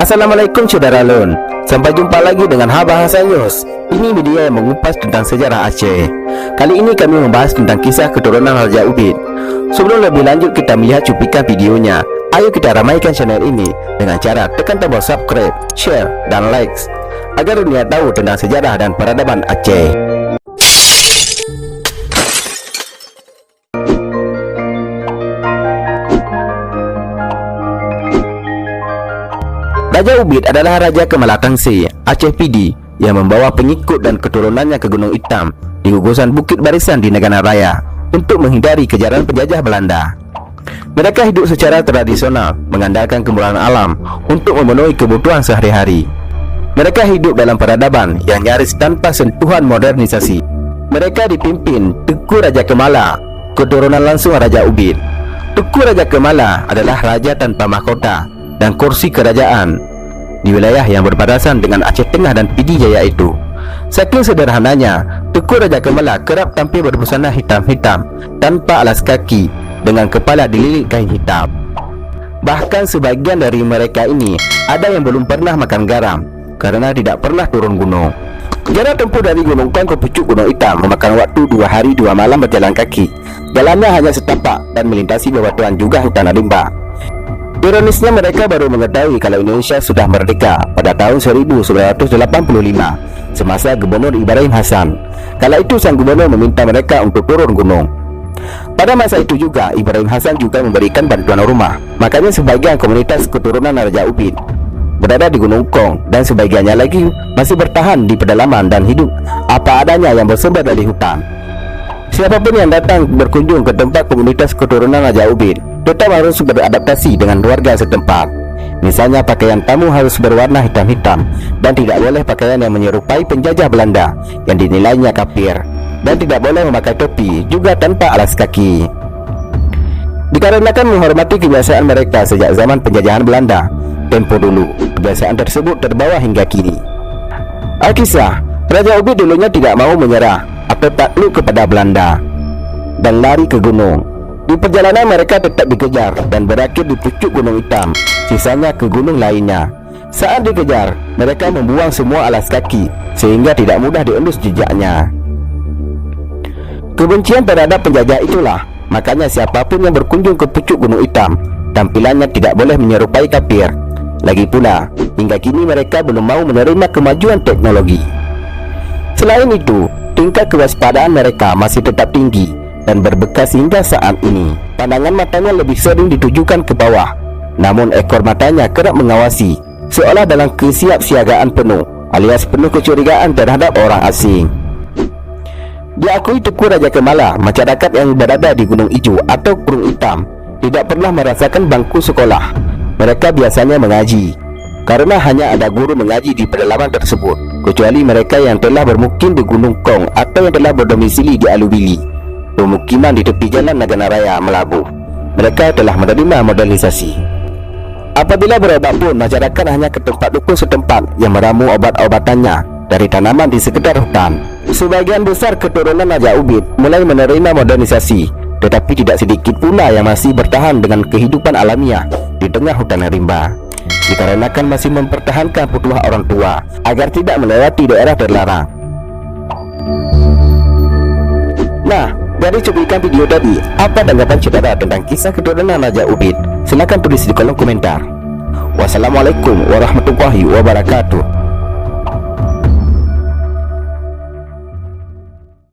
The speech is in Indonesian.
Assalamualaikum saudara Lun. Sampai jumpa lagi dengan Bahasa News. Ini media yang mengupas tentang sejarah Aceh. Kali ini kami membahas tentang kisah keturunan Raja Ubid. Sebelum lebih lanjut kita melihat cuplikan videonya, ayo kita ramaikan channel ini dengan cara tekan tombol subscribe, share, dan likes agar dunia tahu tentang sejarah dan peradaban Aceh. Raja Ubid adalah Raja Kemalakangsi, Aceh Pidi, yang membawa pengikut dan keturunannya ke Gunung Hitam di gugusan Bukit Barisan di Nagana Raya untuk menghindari kejaran penjajah Belanda. Mereka hidup secara tradisional, mengandalkan kemurahan alam untuk memenuhi kebutuhan sehari-hari. Mereka hidup dalam peradaban yang nyaris tanpa sentuhan modernisasi. Mereka dipimpin Tuku Raja Kemala, keturunan langsung Raja Ubid. Tuku Raja Kemala adalah raja tanpa mahkota dan kursi kerajaan di wilayah yang berbatasan dengan Aceh Tengah dan Pidi Jaya itu. Saking sederhananya, Tuku Raja Kemala kerap tampil berbusana hitam-hitam tanpa alas kaki dengan kepala dililit kain hitam. Bahkan sebagian dari mereka ini ada yang belum pernah makan garam karena tidak pernah turun gunung. Jarak tempuh dari Gunung Kong ke pucuk Gunung Hitam memakan waktu 2 hari 2 malam berjalan kaki. Jalannya hanya setapak dan melintasi bebatuan juga hutan rimba. Ironisnya mereka baru mengetahui kalau Indonesia sudah merdeka pada tahun 1985 semasa Gubernur Ibrahim Hasan. Kala itu sang gubernur meminta mereka untuk turun gunung. Pada masa itu juga Ibrahim Hasan juga memberikan bantuan rumah. Makanya sebagian komunitas keturunan Raja Ubid berada di Gunung Kong dan sebagiannya lagi masih bertahan di pedalaman dan hidup apa adanya yang bersumber dari hutan. Siapapun yang datang berkunjung ke tempat komunitas keturunan Raja Ubid tetap harus beradaptasi dengan warga setempat. Misalnya pakaian tamu harus berwarna hitam-hitam dan tidak boleh pakaian yang menyerupai penjajah Belanda yang dinilainya kafir, dan tidak boleh memakai topi juga tanpa alas kaki. Dikarenakan menghormati kebiasaan mereka sejak zaman penjajahan Belanda tempo dulu, kebiasaan tersebut terbawa hingga kini. Alkisah, Raja Ubid dulunya tidak mau menyerah atau takluk kepada Belanda dan lari ke gunung. Di perjalanan mereka tetap dikejar dan berakhir di pucuk Gunung Hitam, sisanya ke gunung lainnya. Saat dikejar, mereka membuang semua alas kaki sehingga tidak mudah diendus jejaknya. Kebencian terhadap penjajah itulah makanya siapapun yang berkunjung ke pucuk Gunung Hitam tampilannya tidak boleh menyerupai kafir. Lagi pula, hingga kini mereka belum mau menerima kemajuan teknologi. Selain itu, tingkat kewaspadaan mereka masih tetap tinggi dan berbekas hingga saat ini. Pandangan matanya lebih sering ditujukan ke bawah, namun ekor matanya kerap mengawasi, seolah dalam kesiapsiagaan penuh, alias penuh kecurigaan terhadap orang asing. Diakui Tuku Raja Kemala, masyarakat yang berada di Gunung Ijo atau Gunung Hitam tidak pernah merasakan bangku sekolah. Mereka biasanya mengaji karena hanya ada guru mengaji di pedalaman tersebut, kecuali mereka yang telah bermukim di Gunung Kong atau yang telah berdomisili di Alubili, pemukiman di tepi jalan Nagana Raya, Melabu. Mereka telah menerima modernisasi. Apabila berobat pun, masyarakat hanya ke tempat dukun setempat yang meramu obat-obatannya dari tanaman di sekitar hutan. Sebagian besar keturunan Raja Ubid mulai menerima modernisasi, tetapi tidak sedikit pula yang masih bertahan dengan kehidupan alamiah di tengah hutan rimba, dikarenakan masih mempertahankan petuah orang tua agar tidak melewati daerah terlarang. Nah, dari cuplikan video tadi, apa tanggapan saudara tentang kisah keturunan Raja Ubid? Silahkan tulis di kolom komentar. Wassalamualaikum warahmatullahi wabarakatuh.